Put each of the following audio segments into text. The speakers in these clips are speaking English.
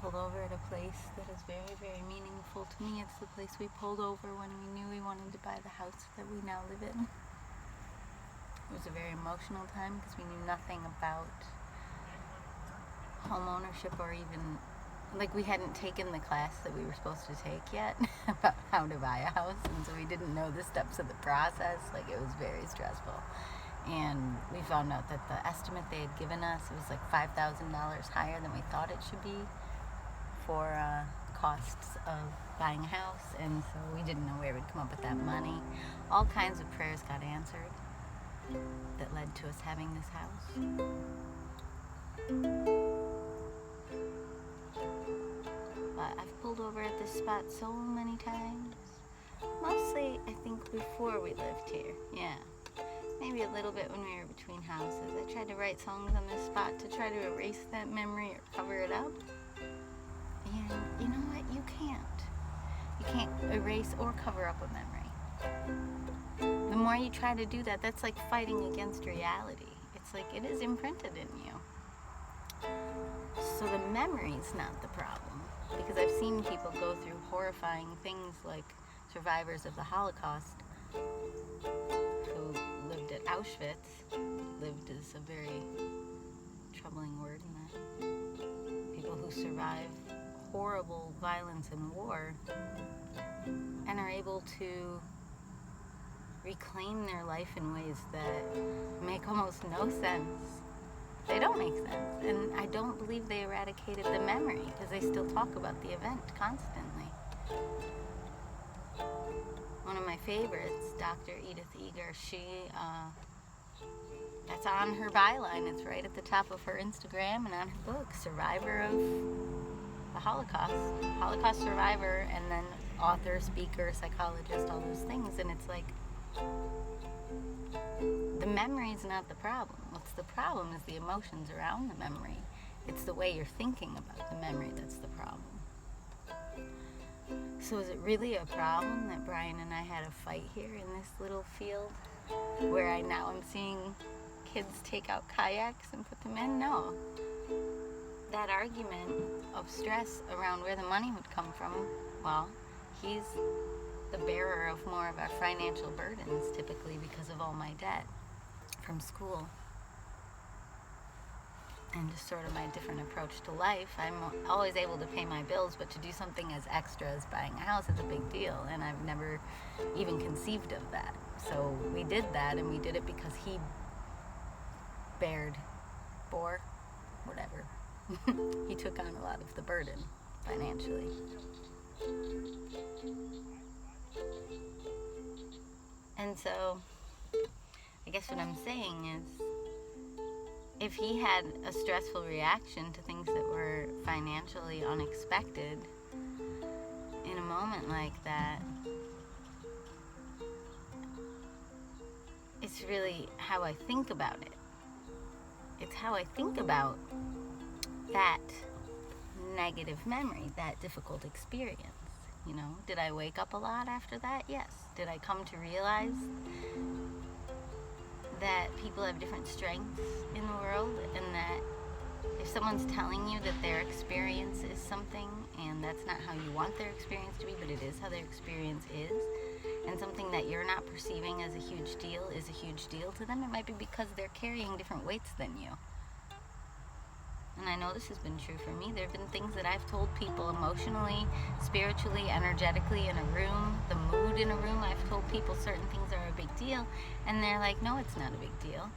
pull over at a place that is very, very meaningful to me. It's the place we pulled over when we knew we wanted to buy the house that we now live in. It was a very emotional time because we knew nothing about home ownership, or even, like, we hadn't taken the class that we were supposed to take yet about how to buy a house, and so we didn't know the steps of the process. Like, it was very stressful. And we found out that the estimate they had given us was like $5,000 higher than we thought it should be for costs of buying a house, and so we didn't know where we'd come up with that money. All kinds of prayers got answered that led to us having this house. But I've pulled over at this spot so many times. Mostly, I think, before we lived here. Yeah. Maybe a little bit when we were between houses. I tried to write songs on this spot to try to erase that memory or cover it up. And you know what? You can't. You can't erase or cover up a memory. The more you try to do that, that's like fighting against reality. It's like it is imprinted in you. So the memory's not the problem. Because I've seen people go through horrifying things, like survivors of the Holocaust who lived at Auschwitz. Lived is a very troubling word in that. People who survive horrible violence and war and are able to reclaim their life in ways that make almost no sense. They don't make sense, and I don't believe they eradicated the memory because they still talk about the event constantly. One of my favorites, Dr. Edith Eger, that's on her byline. It's right at the top of her Instagram and on her book, survivor of the Holocaust survivor, and then author, speaker, psychologist, all those things. And it's like, the memory is not the problem. What's the problem is the emotions around the memory. It's the way you're thinking about the memory that's the problem. So is it really a problem that Brian and I had a fight here in this little field where I now am seeing kids take out kayaks and put them in? No. That argument of stress around where the money would come from, well, he's the bearer of more of our financial burdens typically because of all my debt from school and just sort of my different approach to life. I'm always able to pay my bills, but to do something as extra as buying a house is a big deal, and I've never even conceived of that. So we did that, and we did it because he bore whatever. He took on a lot of the burden financially. And so I guess what I'm saying is, if he had a stressful reaction to things that were financially unexpected in a moment like that, it's really how I think about it. It's how I think about that negative memory, that difficult experience. You know, did I wake up a lot after that? Yes. Did I come to realize that people have different strengths in the world, and that if someone's telling you that their experience is something and that's not how you want their experience to be, but it is how their experience is, and something that you're not perceiving as a huge deal is a huge deal to them, it might be because they're carrying different weights than you. And I know this has been true for me. There have been things that I've told people emotionally, spiritually, energetically in a room, the mood in a room. I've told people certain things are a big deal, and they're like, no, it's not a big deal.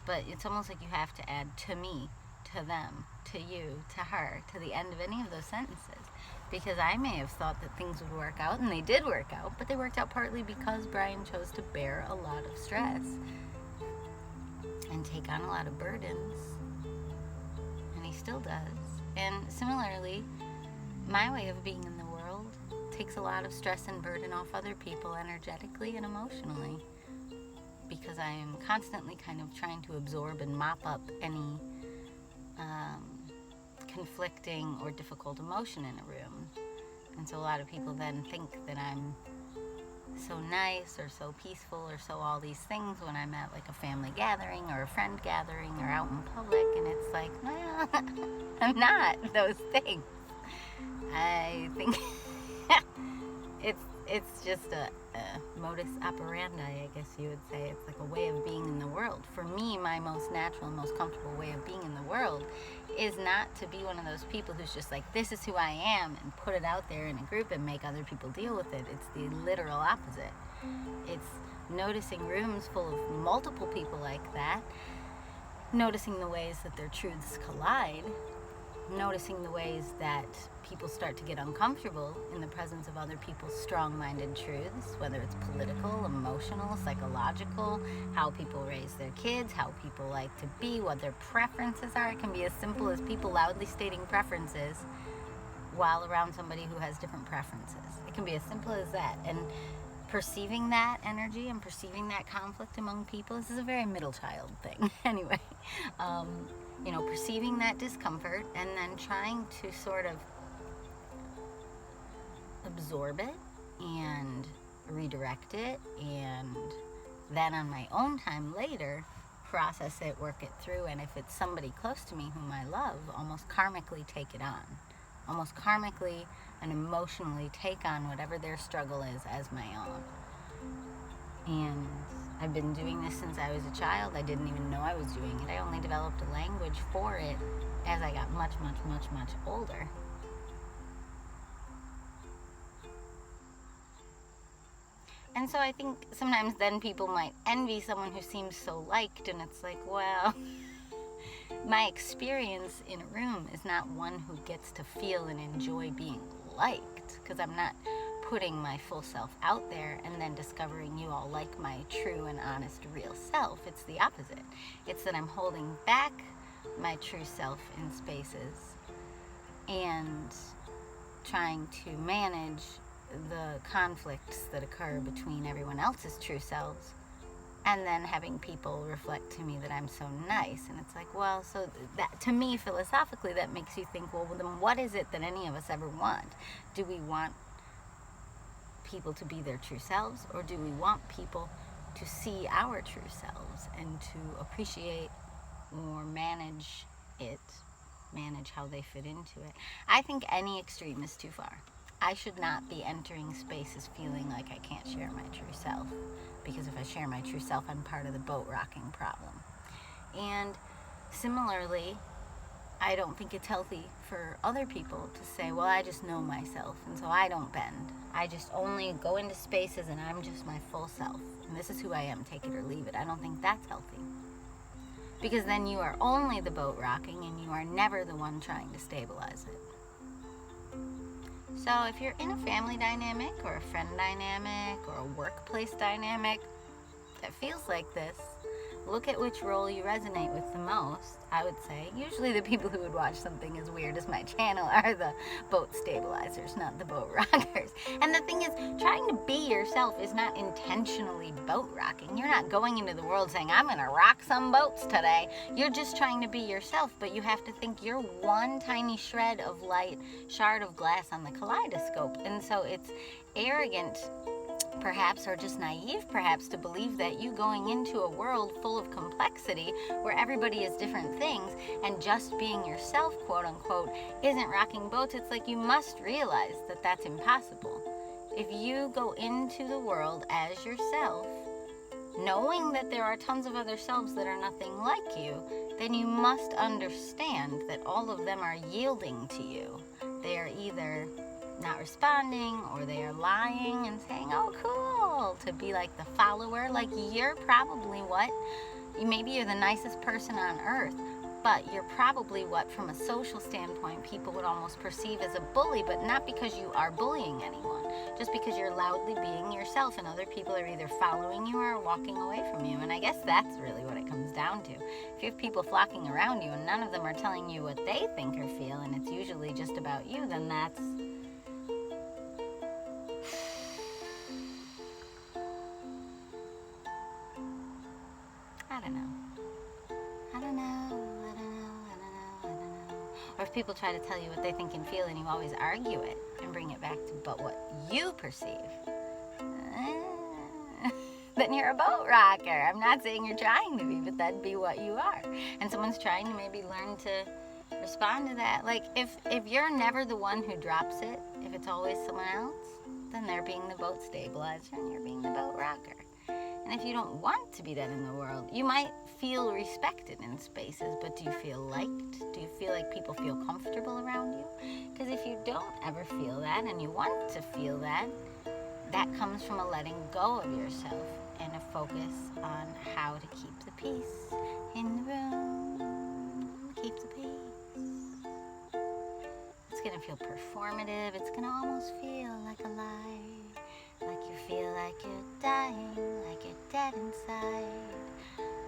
But it's almost like you have to add to me, to them, to you, to her, to the end of any of those sentences. Because I may have thought that things would work out, and they did work out, but they worked out partly because Brian chose to bear a lot of stress and take on a lot of burdens. Still does. And similarly, my way of being in the world takes a lot of stress and burden off other people energetically and emotionally, because I am constantly kind of trying to absorb and mop up any conflicting or difficult emotion in a room. And so a lot of people then think that I'm so nice or so peaceful or so all these things when I'm at like a family gathering or a friend gathering or out in public, and it's like, well, I'm not those things. I think it's just a modus operandi, I guess you would say. It's like a way of being in the world. For me, my most natural and most comfortable way of being in the world is not to be one of those people who's just like, this is who I am, and put it out there in a group and make other people deal with it. It's the literal opposite. It's noticing rooms full of multiple people like that, noticing the ways that their truths collide, noticing the ways that people start to get uncomfortable in the presence of other people's strong-minded truths, whether it's political, emotional, psychological, how people raise their kids, how people like to be, what their preferences are. It can be as simple as people loudly stating preferences while around somebody who has different preferences. It can be as simple as that. And perceiving that energy and perceiving that conflict among people, this is a very middle child thing anyway. Perceiving that discomfort and then trying to sort of absorb it and redirect it, and then on my own time later process it, work it through, and if it's somebody close to me whom I love, almost karmically take it on. Almost karmically and emotionally take on whatever their struggle is as my own. And I've been doing this since I was a child. I didn't even know I was doing it. I only developed a language for it as I got much, much, much, much older. And so I think sometimes then people might envy someone who seems so liked, and it's like, well, my experience in a room is not one who gets to feel and enjoy being liked, because I'm not putting my full self out there and then discovering you all like my true and honest real self. It's the opposite. It's that I'm holding back my true self in spaces and trying to manage the conflicts that occur between everyone else's true selves, and then having people reflect to me that I'm so nice. And it's like, well, so that, to me, philosophically, that makes you think, well, then what is it that any of us ever want? Do we want people to be their true selves, or do we want people to see our true selves and to appreciate or manage how they fit into it? I think any extreme is too far. I should not be entering spaces feeling like I can't share my true self, because if I share my true self, I'm part of the boat rocking problem. And similarly, I don't think it's healthy for other people to say, well, I just know myself, and so I don't bend. I just only go into spaces and I'm just my full self, and this is who I am, take it or leave it. I don't think that's healthy, because then you are only the boat rocking and you are never the one trying to stabilize it. So if you're in a family dynamic or a friend dynamic or a workplace dynamic that feels like this, look at which role you resonate with the most. I would say usually the people who would watch something as weird as my channel are the boat stabilizers, not the boat rockers. And the thing is, trying to be yourself is not intentionally boat rocking. You're not going into the world saying, I'm going to rock some boats today. You're just trying to be yourself, but you have to think you're one tiny shred of light, shard of glass on the kaleidoscope. And so it's arrogant, perhaps, or just naive perhaps, to believe that you going into a world full of complexity where everybody is different things and just being yourself, quote unquote, isn't rocking boats. It's like you must realize that that's impossible. If you go into the world as yourself, knowing that there are tons of other selves that are nothing like you, then you must understand that all of them are yielding to you. They are either not responding, or they are lying and saying, oh, cool, to be like the follower. Like, you're probably maybe you're the nicest person on earth, but you're probably what, from a social standpoint, people would almost perceive as a bully, but not because you are bullying anyone, just because you're loudly being yourself, and other people are either following you or walking away from you. And I guess that's really what it comes down to. If you have people flocking around you and none of them are telling you what they think or feel, and it's usually just about you, then that's I don't know. Or if people try to tell you what they think and feel and you always argue it and bring it back to but what you perceive, then you're a boat rocker. I'm not saying you're trying to be, but that'd be what you are. And someone's trying to maybe learn to Respond to that. Like, if you're never the one who drops it, if it's always someone else, then they're being the boat stabilizer and you're being the boat rocker. And if you don't want to be that in the world, you might feel respected in spaces, but do you feel liked? Do you feel like people feel comfortable around you? Because if you don't ever feel that and you want to feel that, that comes from a letting go of yourself and a focus on how to keep the peace in the room. Keep the peace. It's going to feel performative. It's going to almost feel like a lie. Like you feel like you're dying, like you're dead inside,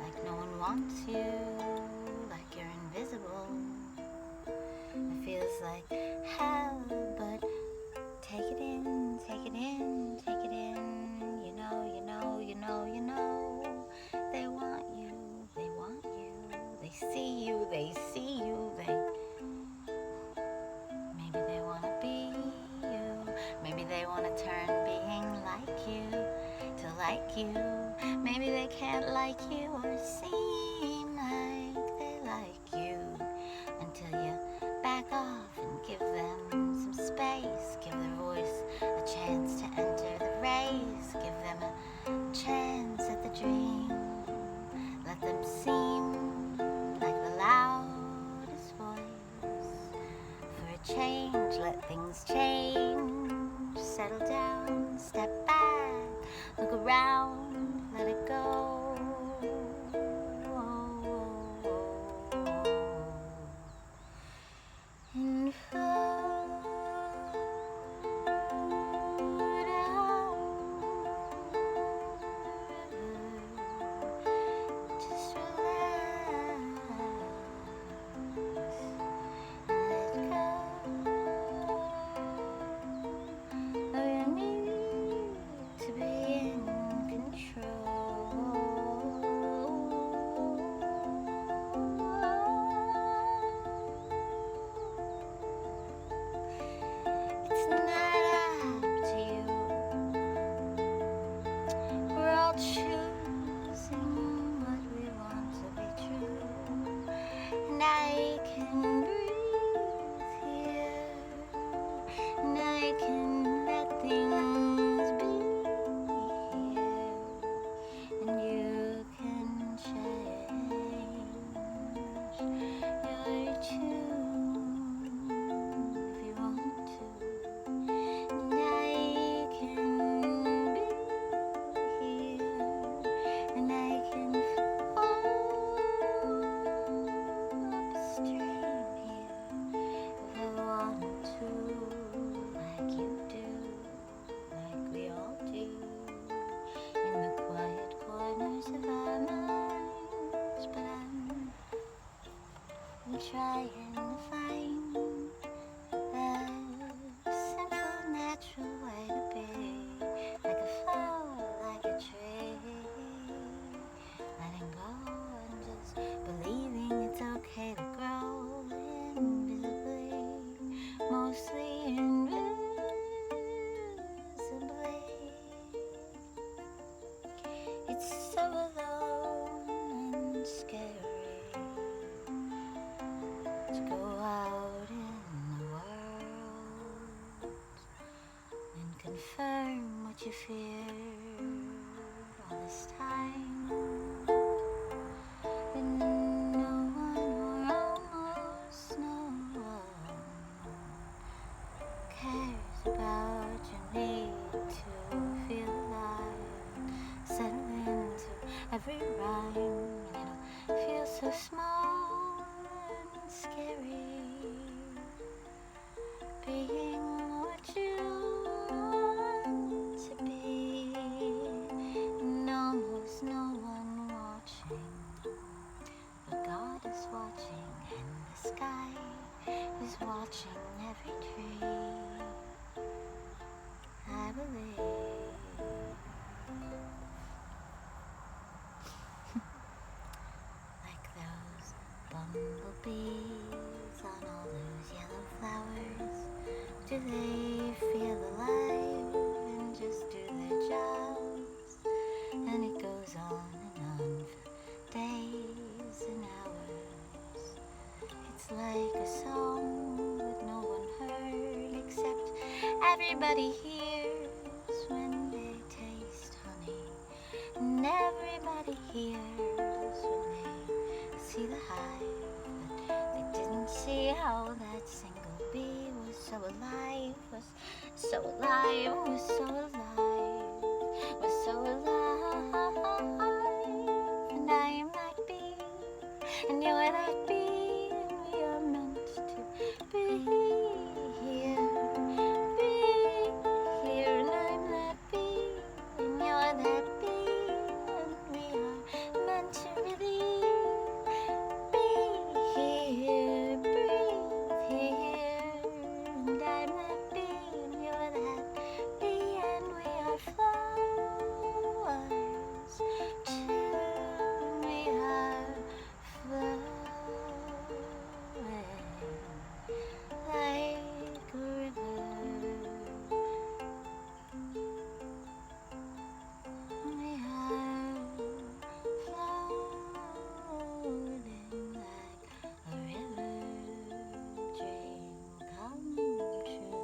like no one wants you, like you're invisible. It feels like hell, but take it in, take it in, take it in. You know, you know, you know, you know. They want you, they want you. They see you, they see you, maybe they want to be you. Maybe they want to turn being like you to like you. Maybe they can't like you or seem like they like you until you back off and give them some space. Give their voice a chance to enter the race. Give them a chance at the dream. Let them seem like the loudest voice. For a change, let things change. Settle down, step back, look around, let it go. And float out. Just relax and let go. I need to be in control. It's not up to you. We're all choosing what we want to be true. And I can breathe here. And I can let things be here, and you can change your tune if you want to. And I can be here, and I can float upstream here if I want to. Like you do, like we all do, in the quiet corners of our minds. But I'm trying to find a simple, natural way to be, like a flower, like a tree, letting go and just believing it's okay to grow invisibly, mostly invisibly. It's so alone and scary to go out in the world and confirm what you feared all this time. And no one, or almost no one, cares about your need to feel alive. Settle into every rhyme, and it'll feel so small and scary. Being what you want to be, and almost no one watching. But God is watching, and the sky is watching every tree. I believe. Like those bumblebees on all those yellow flowers, do they feel alive and just do their jobs? And it goes on and on for days and hours. It's like everybody hears when they taste honey. And everybody hears when they see the hive. But they didn't see how that single bee was so alive, was so alive, was so alive, was so alive. And I am that bee, and you are that bee, and we are meant to be here, and I'm that bee, and you're that bee, and we are meant to really be here, breathe here, and I'm that bee, and you're that bee, and we are flowers too, and we are flowing like a river. We are floating like a river, dream come true.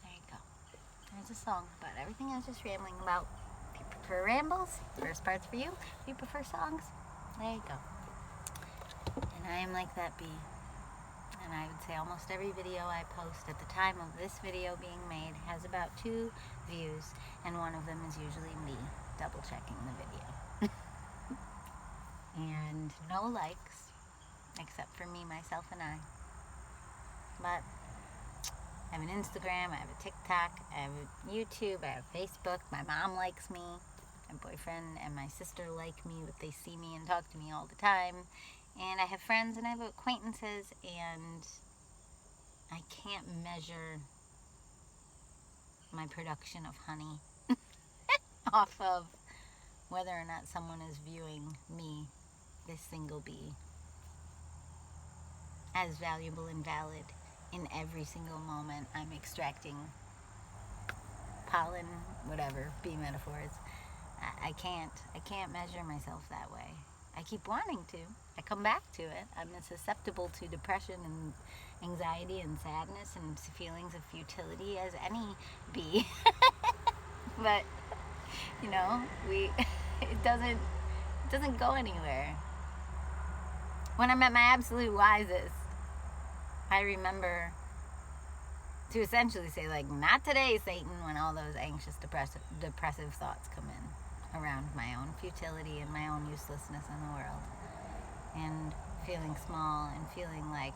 There you go. There's a song about everything I was just rambling about. If you prefer rambles, first part's for you. If you prefer songs, there you go. And I am like that bee. And I would say almost every video I post at the time of this video being made has about 2 views, and one of them is usually me double checking the video. And no likes, except for me, myself, and I. But I have an Instagram, I have a TikTok, I have a YouTube, I have Facebook. My mom likes me, my boyfriend and my sister like me, but they see me and talk to me all the time. And I have friends and I have acquaintances, and I can't measure my production of honey off of whether or not someone is viewing me, this single bee, as valuable and valid in every single moment I'm extracting pollen, whatever, bee metaphors. I can't measure myself that way. I keep wanting to. I come back to it. I'm as susceptible to depression and anxiety and sadness and feelings of futility as any bee. But, you know, it doesn't go anywhere. When I'm at my absolute wisest, I remember to essentially say, like, not today, Satan, when all those anxious, depressive thoughts come in around my own futility and my own uselessness in the world, and feeling small and feeling like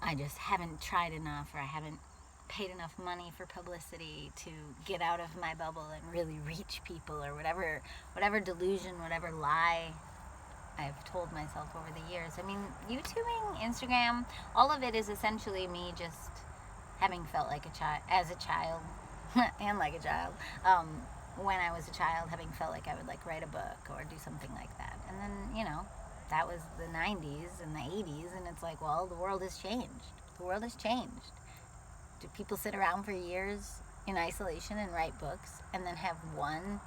I just haven't tried enough, or I haven't paid enough money for publicity to get out of my bubble and really reach people, or whatever delusion, whatever lie I've told myself over the years. I mean, YouTubing, Instagram, all of it is essentially me just having felt like a child, as a child, and like a child, when I was a child, having felt like I would like write a book or do something like that. And then, you know, that was the 90s and the 80s, and it's like, well, the world has changed. The world has changed. Do people sit around for years in isolation and write books and then have one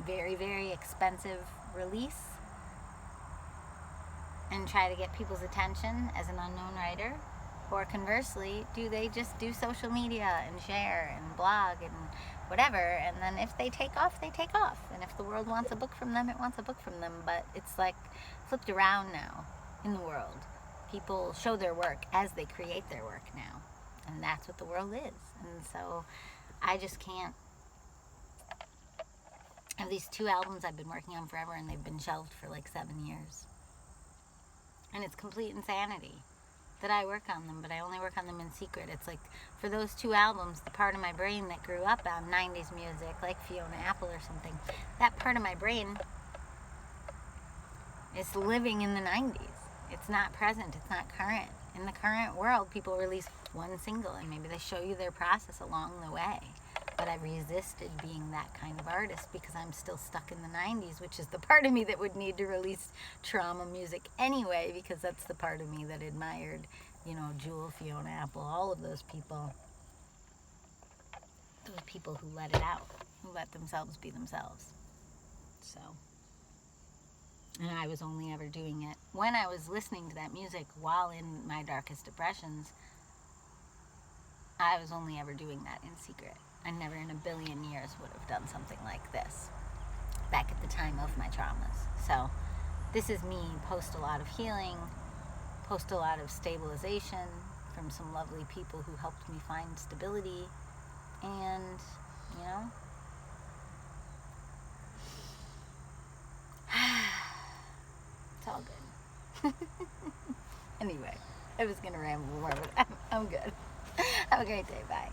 very, very expensive release and try to get people's attention as an unknown writer? Or conversely, do they just do social media and share and blog and whatever, and then if they take off, they take off, and if the world wants a book from them, it wants a book from them? But it's like flipped around now in the world. People show their work as they create their work now, and that's what the world is. And so I just can't. I have these 2 albums I've been working on forever, and they've been shelved for like 7 years. And it's complete insanity that I work on them, but I only work on them in secret. It's like, for those 2 albums, the part of my brain that grew up on 90s music, like Fiona Apple or something, that part of my brain is living in the 90s. It's not present. It's not current. In the current world, people release one single, and maybe they show you their process along the way. But I resisted being that kind of artist because I'm still stuck in the 90s, which is the part of me that would need to release trauma music anyway, because that's the part of me that admired, you know, Jewel, Fiona Apple, all of those people. Those people who let it out, who let themselves be themselves. So, and I was only ever doing it when I was listening to that music while in my darkest depressions. I was only ever doing that in secret. I never in a billion years would have done something like this back at the time of my traumas. So this is me post a lot of healing, post a lot of stabilization from some lovely people who helped me find stability. And, you know, it's all good. Anyway, I was going to ramble more, but I'm good. Have a great day. Bye.